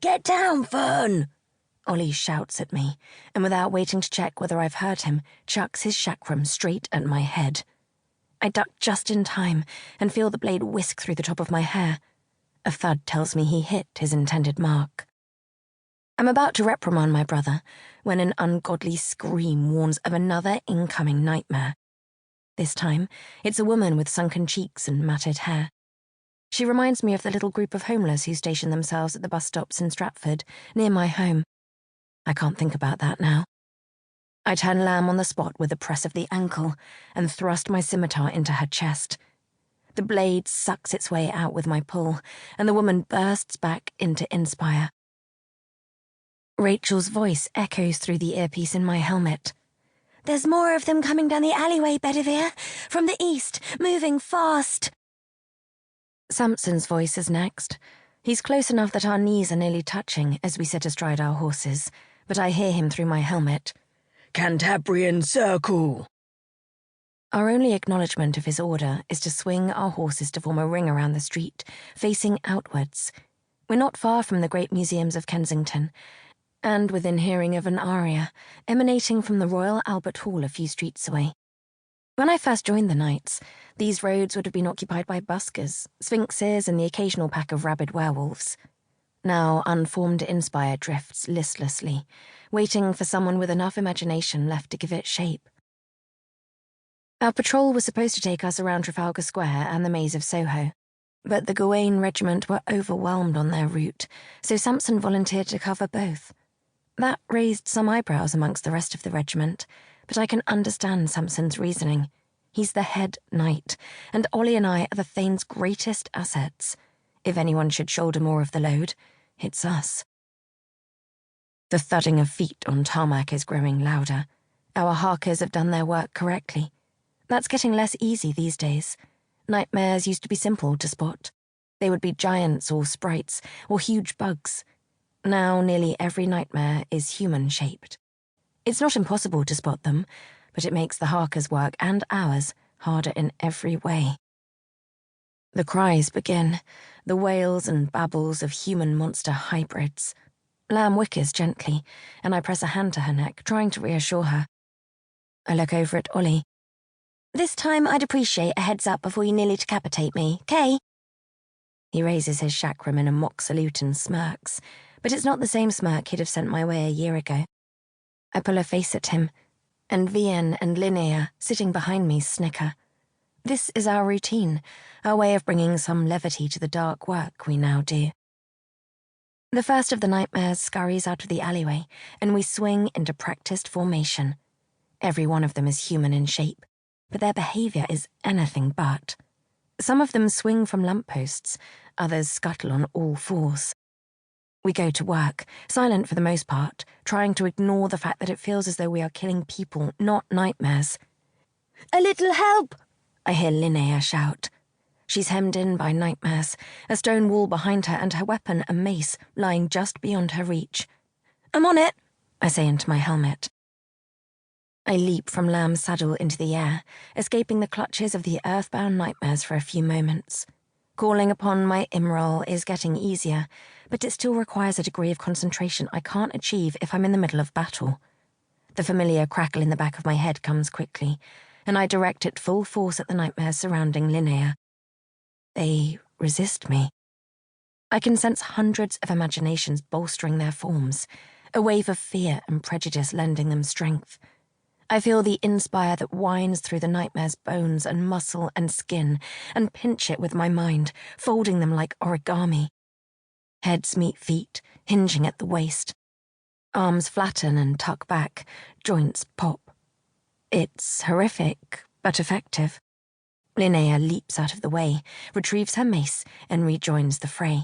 "Get down, Fern!" Ollie shouts at me, and without waiting to check whether I've heard him, chucks his chakram straight at my head. I duck just in time and feel the blade whisk through the top of my hair. A thud tells me he hit his intended mark. I'm about to reprimand my brother when an ungodly scream warns of another incoming nightmare. This time, it's a woman with sunken cheeks and matted hair. She reminds me of the little group of homeless who station themselves at the bus stops in Stratford, near my home. I can't think about that now. I turn Lamb on the spot with a press of the ankle and thrust my scimitar into her chest. The blade sucks its way out with my pull, and the woman bursts back into Inspire. Rachel's voice echoes through the earpiece in my helmet. "There's more of them coming down the alleyway, Bedivere, from the east, moving fast." Samson's voice is next. He's close enough that our knees are nearly touching as we sit astride our horses, but I hear him through my helmet. "Cantabrian Circle." Our only acknowledgement of his order is to swing our horses to form a ring around the street, facing outwards. We're not far from the great museums of Kensington, and within hearing of an aria emanating from the Royal Albert Hall a few streets away. When I first joined the Knights, these roads would have been occupied by buskers, sphinxes, and the occasional pack of rabid werewolves. Now unformed Inspire drifts listlessly, waiting for someone with enough imagination left to give it shape. Our patrol was supposed to take us around Trafalgar Square and the maze of Soho, but the Gawain Regiment were overwhelmed on their route, so Samson volunteered to cover both. That raised some eyebrows amongst the rest of the regiment, but I can understand Samson's reasoning. He's the head knight, and Ollie and I are the Thane's greatest assets. If anyone should shoulder more of the load, it's us. The thudding of feet on tarmac is growing louder. Our harkers have done their work correctly. That's getting less easy these days. Nightmares used to be simple to spot. They would be giants or sprites or huge bugs. Now nearly every nightmare is human-shaped. It's not impossible to spot them, but it makes the harkers' work and ours harder in every way. The cries begin, the wails and babbles of human-monster hybrids. Lamb whickers gently, and I press a hand to her neck, trying to reassure her. I look over at Ollie. "This time I'd appreciate a heads up before you nearly decapitate me, Kay?" He raises his chakram in a mock salute and smirks, but it's not the same smirk he'd have sent my way a year ago. I pull a face at him, and Vian and Linnea, sitting behind me, snicker. This is our routine, our way of bringing some levity to the dark work we now do. The first of the nightmares scurries out of the alleyway, and we swing into practiced formation. Every one of them is human in shape, but their behaviour is anything but. Some of them swing from lampposts, others scuttle on all fours. We go to work, silent for the most part, trying to ignore the fact that it feels as though we are killing people, not nightmares. "A little help!" I hear Linnea shout. She's hemmed in by nightmares, a stone wall behind her and her weapon, a mace, lying just beyond her reach. "I'm on it," I say into my helmet. I leap from Lamb's saddle into the air, escaping the clutches of the earthbound nightmares for a few moments. Calling upon my Imral is getting easier, but it still requires a degree of concentration I can't achieve if I'm in the middle of battle. The familiar crackle in the back of my head comes quickly, and I direct it full force at the nightmares surrounding Linnea. They resist me. I can sense hundreds of imaginations bolstering their forms, a wave of fear and prejudice lending them strength. I feel the Inspire that winds through the nightmare's bones and muscle and skin, and pinch it with my mind, folding them like origami. Heads meet feet, hinging at the waist. Arms flatten and tuck back, joints pop. It's horrific, but effective. Linnea leaps out of the way, retrieves her mace, and rejoins the fray.